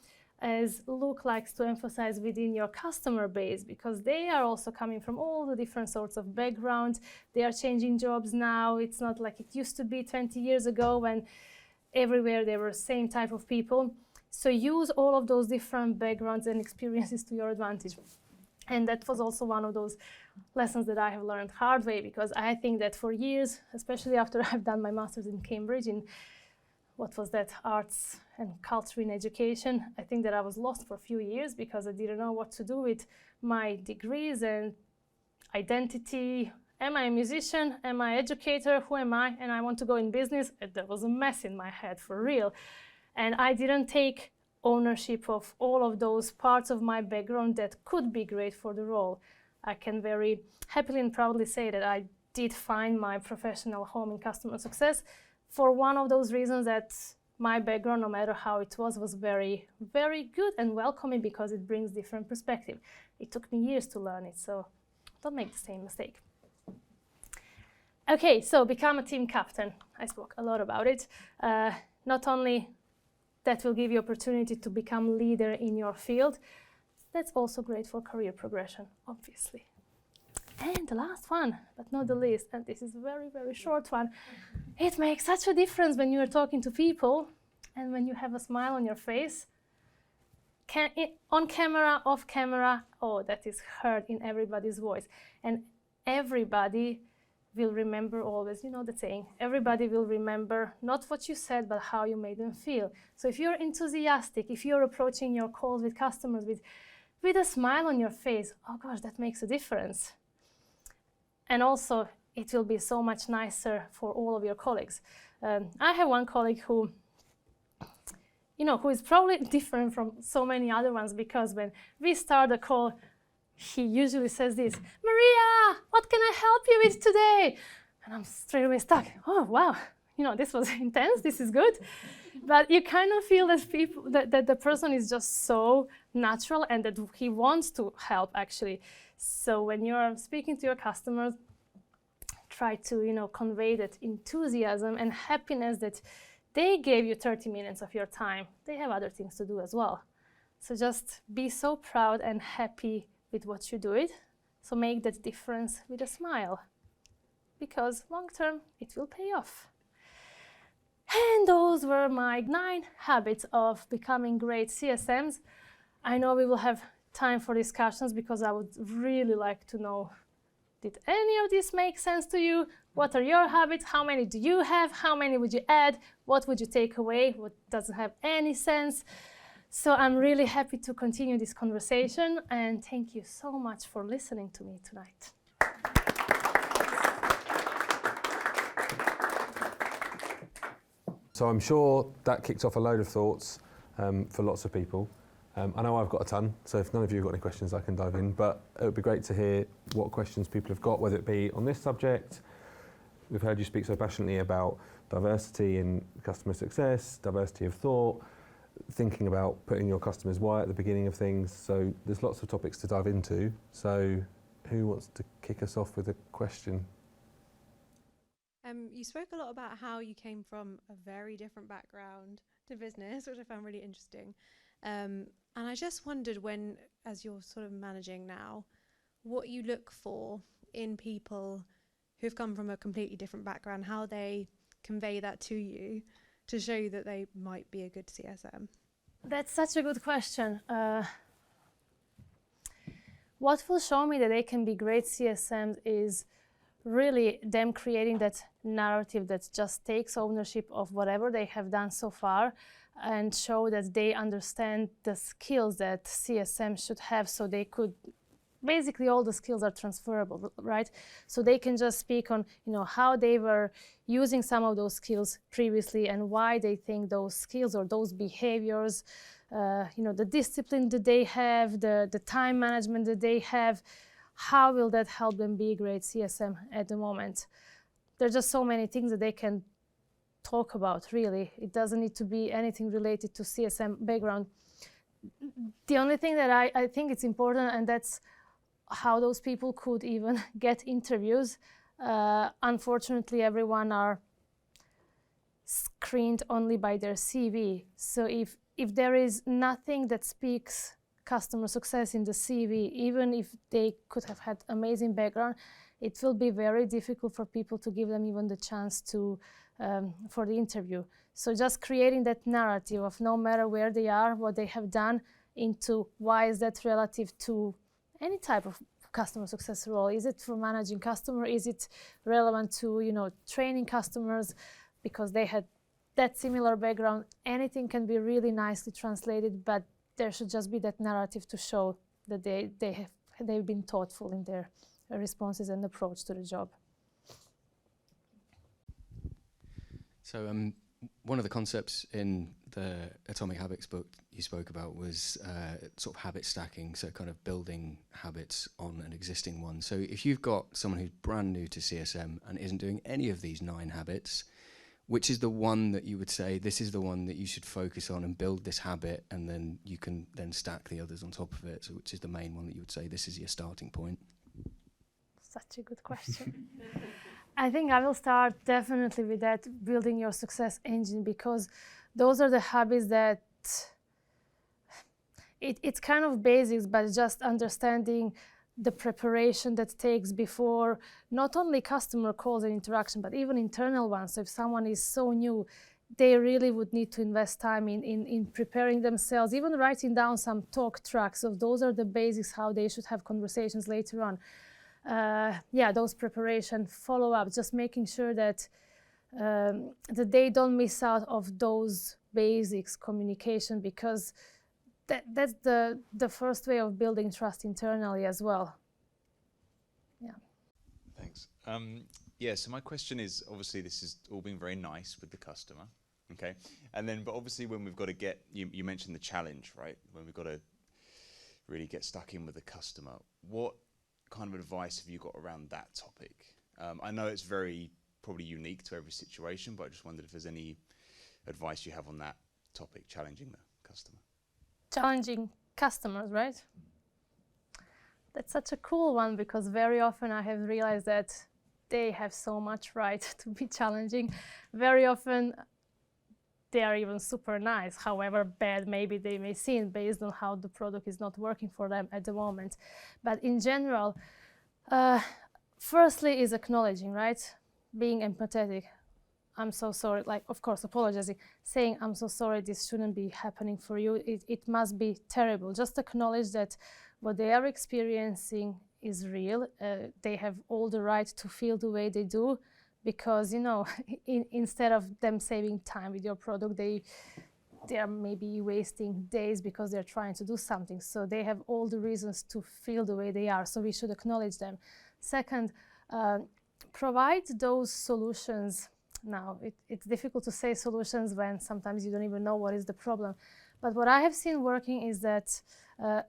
as Luke likes to emphasize, within your customer base, because they are also coming from all the different sorts of backgrounds. They are changing jobs now. It's not like it used to be 20 years ago when everywhere there were same type of people. So use all of those different backgrounds and experiences to your advantage. And that was also one of those lessons that I have learned hard way, because I think that for years, especially after I've done my master's in Cambridge in arts and culture in education, I think that I was lost for a few years because I didn't know what to do with my degrees and identity. Am I a musician? Am I an educator? Who am I? And I want to go in business. There was a mess in my head, for real. And I didn't take ownership of all of those parts of my background that could be great for the role. I can very happily and proudly say that I did find my professional home in customer success for one of those reasons, that my background, no matter how it was very, very good and welcoming, because it brings different perspective. It took me years to learn it, so don't make the same mistake. Okay, so become a team captain. I spoke a lot about it. Not only that will give you opportunity to become leader in your field, that's also great for career progression, obviously. And the last one, but not the least, and this is a very, very short one, it makes such a difference when you are talking to people and when you have a smile on your face. On camera, off camera, oh, that is heard in everybody's voice. And everybody will remember always, the saying, everybody will remember not what you said, but how you made them feel. So if you're enthusiastic, if you're approaching your calls with customers with a smile on your face, oh gosh, that makes a difference. And also, it will be so much nicer for all of your colleagues. I have one colleague who is probably different from so many other ones, because when we start a call, he usually says this, "Marija, what can I help you with today?" And I'm straight away stuck. Oh, wow, this was intense, this is good. But you kind of feel that the person is just so natural and that he wants to help, actually. So when you're speaking to your customers, try to, convey that enthusiasm and happiness that they gave you 30 minutes of your time. They have other things to do as well. So just be so proud and happy with what you do it. So make that difference with a smile, because long term it will pay off. And those were my 9 habits of becoming great CSMs. I know we will have time for discussions, because I would really like to know, did any of this make sense to you? What are your habits? How many do you have? How many would you add? What would you take away? What doesn't have any sense? So I'm really happy to continue this conversation, and thank you so much for listening to me tonight. So I'm sure that kicked off a load of thoughts for lots of people. I know I've got a ton, so if none of you have got any questions, I can dive in. But it would be great to hear what questions people have got, whether it be on this subject. We've heard you speak so passionately about diversity in customer success, diversity of thought, thinking about putting your customers' why at the beginning of things. So there's lots of topics to dive into. So who wants to kick us off with a question? You spoke a lot about how you came from a very different background to business, which I found really interesting. And I just wondered when, as you're sort of managing now, what you look for in people who've come from a completely different background, how they convey that to you to show you that they might be a good CSM. That's such a good question. What will show me that they can be great CSMs is really them creating that narrative that just takes ownership of whatever they have done so far and show that they understand the skills that CSM should have, so they could, basically all the skills are transferable, right? So they can just speak on, how they were using some of those skills previously and why they think those skills or those behaviors, the discipline that they have, the time management that they have, how will that help them be a great CSM at the moment? There's just so many things that they can talk about, really. It doesn't need to be anything related to CSM background. The only thing that I think it's important, and that's how those people could even get interviews. Unfortunately, everyone are screened only by their CV. So if there is nothing that speaks customer success in the CV, even if they could have had amazing background, it will be very difficult for people to give them even the chance to for the interview. So just creating that narrative of no matter where they are, what they have done, into why is that relative to any type of customer success role. Is it for managing customer? Is it relevant to training customers because they had that similar background? Anything can be really nicely translated, but there should just be that narrative to show that they've been thoughtful in their responses and approach to the job. So one of the concepts in the Atomic Habits book you spoke about was sort of habit stacking, so kind of building habits on an existing one. So if you've got someone who's brand new to CSM and isn't doing any of these 9 habits, which is the one that you would say, this is the one that you should focus on and build this habit, and then you can then stack the others on top of it? So which is the main one that you would say, this is your starting point? Such a good question. I think I will start definitely with that, building your success engine, because those are the habits that it's kind of basics, but just understanding the preparation that takes before not only customer calls and interaction, but even internal ones. So if someone is so new, they really would need to invest time in preparing themselves, even writing down some talk tracks. So those are the basics, how they should have conversations later on. Those preparation, follow-up, just making sure that they don't miss out of those basics, communication, because that's the first way of building trust internally as well. Yeah. Thanks. So my question is, obviously this has all been very nice with the customer, okay? But obviously when we've got to get, you mentioned the challenge, right? When we've got to really get stuck in with the customer, what kind of advice have you got around that topic? I know it's very probably unique to every situation, but I just wondered if there's any advice you have on that topic, challenging the customer. Challenging customers, right? That's such a cool one, because very often I have realized that they have so much right to be challenging. Very often they are even super nice, however bad maybe they may seem based on how the product is not working for them at the moment. But in general, firstly is acknowledging, right? Being empathetic. I'm so sorry, of course, apologizing, saying, I'm so sorry, this shouldn't be happening for you. It must be terrible. Just acknowledge that what they are experiencing is real. They have all the right to feel the way they do, because, instead of them saving time with your product, they they are maybe wasting days because they're trying to do something. So they have all the reasons to feel the way they are. So we should acknowledge them. Second, provide those solutions. Now, it's difficult to say solutions when sometimes you don't even know what is the problem. But what I have seen working is that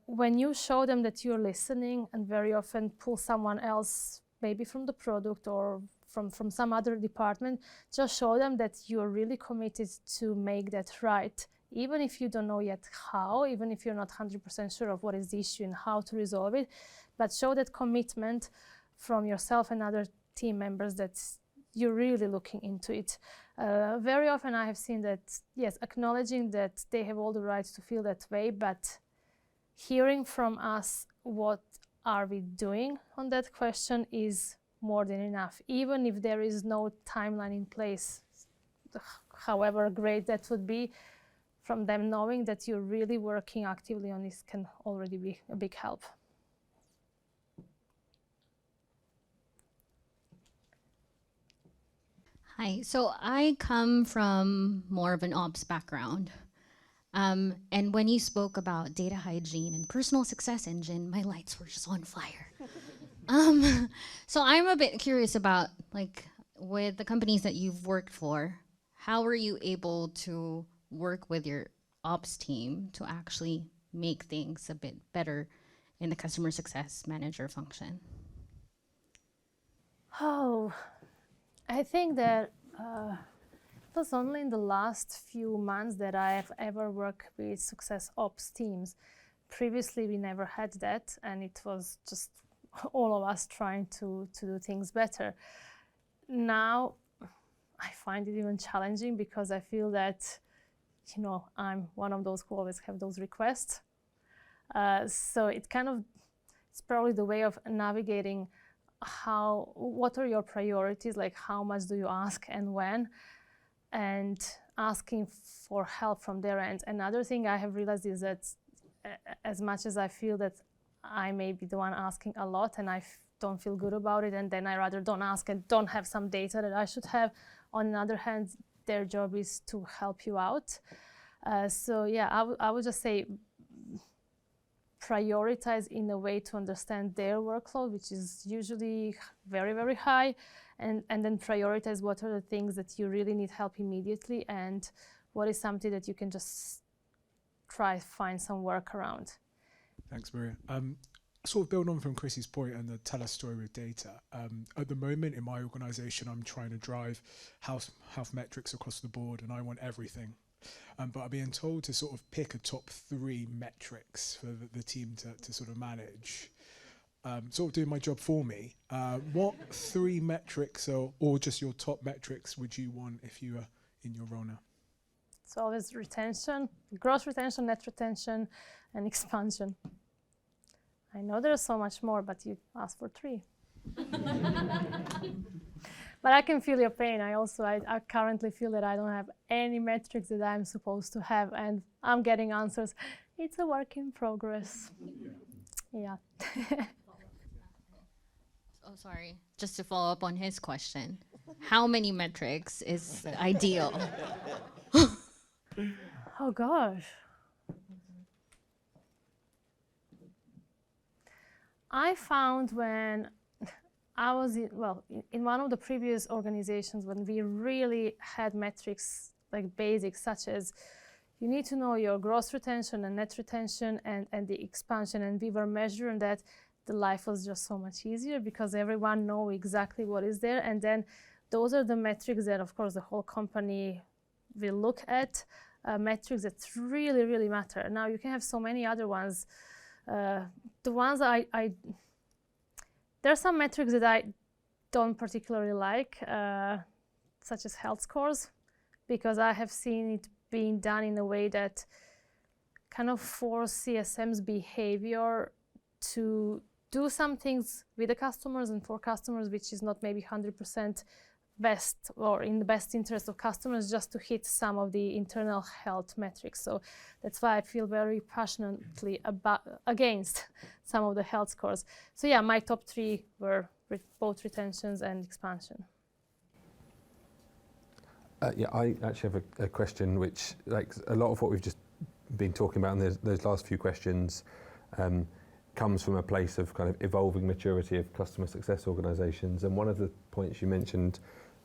when you show them that you're listening, and very often pull someone else, maybe from the product or from some other department, just show them that you're really committed to make that right, even if you don't know yet how, even if you're not 100% sure of what is the issue and how to resolve it, but show that commitment from yourself and other team members that you're really looking into it. Very often I have seen that, yes, acknowledging that they have all the rights to feel that way, but hearing from us what are we doing on that question is more than enough, even if there is no timeline in place. However great that would be, from them knowing that you're really working actively on this can already be a big help. Hi, so I come from more of an ops background. And when you spoke about data hygiene and personal success engine, my lights were just on fire. So I'm a bit curious about, like, with the companies that you've worked for, how were you able to work with your ops team to actually make things a bit better in the customer success manager function? Oh, I think that it was only in the last few months that I have ever worked with success ops teams. Previously, we never had that, and it was just all of us trying to do things better. Now, I find it even challenging because I feel that, you know, I'm one of those who always have those requests. So it's probably the way of navigating what are your priorities, like how much do you ask and when, and asking for help from their end. Another thing I have realized is that as much as I feel that I may be the one asking a lot and I don't feel good about it, and then I rather don't ask and don't have some data that I should have, on the other hand, their job is to help you out. So yeah, I would just say prioritize in a way to understand their workload, which is usually very, very high, and then prioritize what are the things that you really need help immediately and what is something that you can just try to find some workaround. Thanks, Marija. Sort of build on from Chrissy's point and the tell a story with data. At the moment in my organisation, I'm trying to drive health metrics across the board, and I want everything. But I'm being told to sort of pick a top 3 metrics for the team to sort of manage. Sort of doing my job for me. What 3 metrics or just your top metrics would you want if you were in your role now? It's always retention, gross retention, net retention, and expansion. I know there's so much more, but you asked for 3. But I can feel your pain. I currently feel that I don't have any metrics that I'm supposed to have, and I'm getting answers. It's a work in progress. Yeah. Oh, sorry. Just to follow up on his question, how many metrics is ideal? Oh gosh. I found when I was in one of the previous organizations, when we really had metrics like basics, such as you need to know your gross retention and net retention and the expansion, and we were measuring that, the life was just so much easier because everyone know exactly what is there. And then those are the metrics that, of course, the whole company will look at, metrics that really, really matter. Now, you can have so many other ones. The ones there are some metrics that I don't particularly like, such as health scores, because I have seen it being done in a way that kind of force CSM's behavior to do some things with the customers and for customers, which is not maybe 100% best or in the best interest of customers, just to hit some of the internal health metrics. So that's why I feel very passionately against some of the health scores. So yeah, my top 3 were both retentions and expansion. Yeah, I actually have a question which, like a lot of what we've just been talking about in those last few questions, comes from a place of kind of evolving maturity of customer success organisations. And one of the points you mentioned,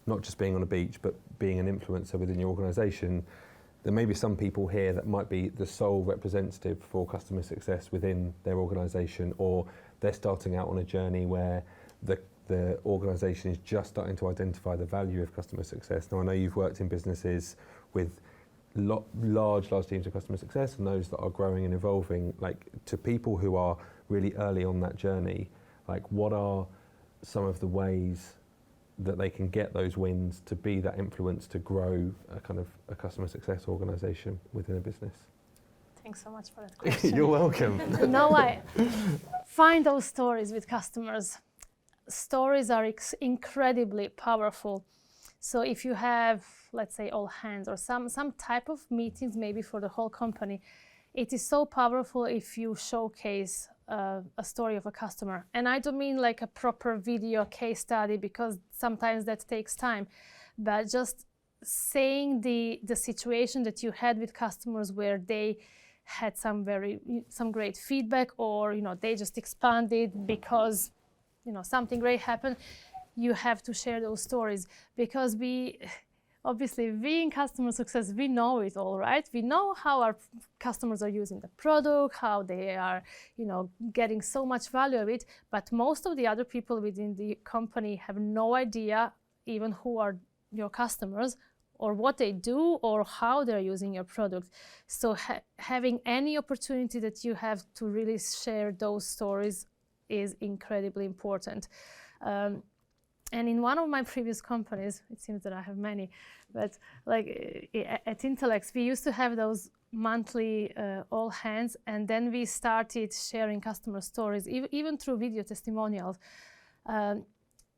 not just being on a beach, but being an influencer within your organisation, there may be some people here that might be the sole representative for customer success within their organisation, or they're starting out on a journey where the organisation is just starting to identify the value of customer success. Now, I know you've worked in businesses with large teams of customer success and those that are growing and evolving. Like, to people who are really early on that journey, like, what are some of the ways that they can get those wins to be that influence to grow a kind of a customer success organisation within a business? Thanks so much for that question. You're welcome. No, I find those stories with customers. Stories are incredibly powerful. So if you have, let's say, all hands or some type of meetings, maybe for the whole company, it is so powerful if you showcase a story of a customer. And I don't mean like a proper video case study, because sometimes that takes time, but just saying the situation that you had with customers where they had some great feedback, or they just expanded because something great happened. You have to share those stories, because obviously, we in customer success, we know it all, right? We know how our customers are using the product, how they are, getting so much value of it. But most of the other people within the company have no idea even who are your customers, or what they do, or how they're using your product. So having any opportunity that you have to really share those stories is incredibly important. And in one of my previous companies, it seems that I have many, but like at Intelex, we used to have those monthly all hands, and then we started sharing customer stories, even through video testimonials.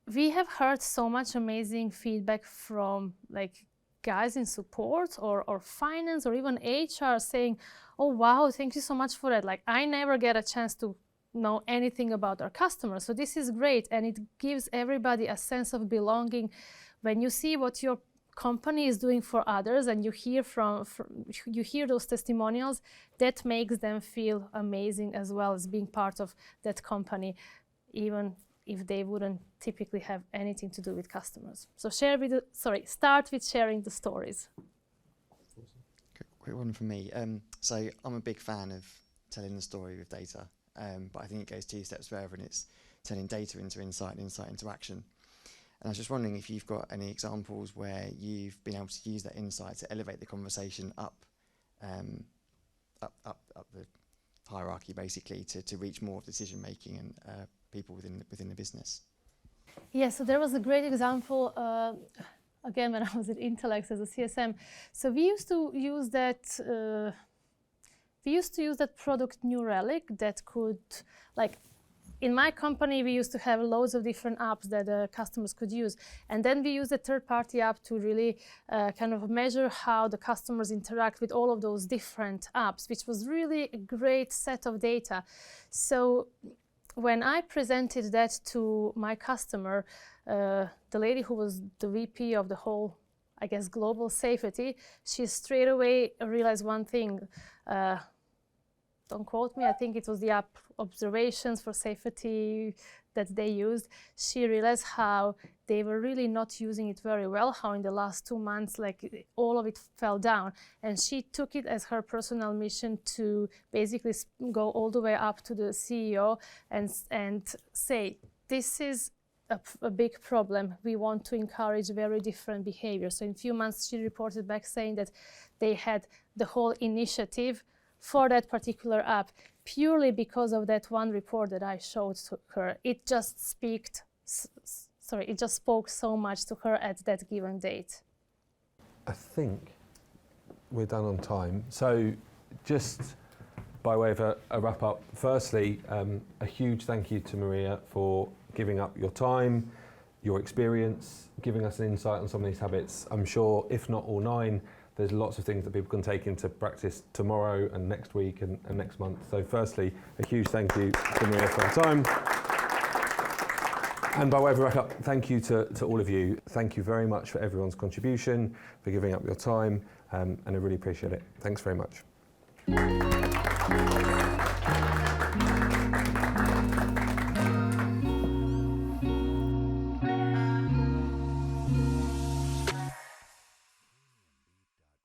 We have heard so much amazing feedback from like guys in support or finance or even HR saying, "Oh wow, thank you so much for that. Like, I never get a chance to know anything about our customers. So this is great." And it gives everybody a sense of belonging when you see what your company is doing for others, and you hear those testimonials. That makes them feel amazing as well as being part of that company, even if they wouldn't typically have anything to do with customers. So start with sharing the stories. Quick one from me. So I'm a big fan of telling the story with data. But I think it goes 2 steps further, and it's turning data into insight and insight into action. And I was just wondering if you've got any examples where you've been able to use that insight to elevate the conversation up the hierarchy, basically, to reach more decision making and people within the business. Yeah, so there was a great example again when I was at Intelex as a CSM. So we used to use that. We used to use that product New Relic that could, like, in my company, we used to have loads of different apps that customers could use. And then we used a third-party app to really kind of measure how the customers interact with all of those different apps, which was really a great set of data. So when I presented that to my customer, the lady who was the VP of the whole, I guess, global safety, she straight away realized one thing. Don't quote me, I think it was the app observations for safety that they used. She realized how they were really not using it very well, how in the last 2 months, like, all of it fell down. And she took it as her personal mission to basically go all the way up to the CEO and say, this is a big problem. We want to encourage very different behavior. So in a few months, she reported back saying that they had the whole initiative for that particular app purely because of that one report that I showed to her. It just spoke so much to her at that given date. I think we're done on time. So just by way of a wrap up, firstly, a huge thank you to Marija for giving up your time, your experience, giving us an insight on some of these habits. I'm sure, if not all 9, there's lots of things that people can take into practice tomorrow and next week and next month. So firstly, a huge thank you to Marija for her time. And by way of wrap up, thank you to all of you. Thank you very much for everyone's contribution, for giving up your time, and I really appreciate it. Thanks very much.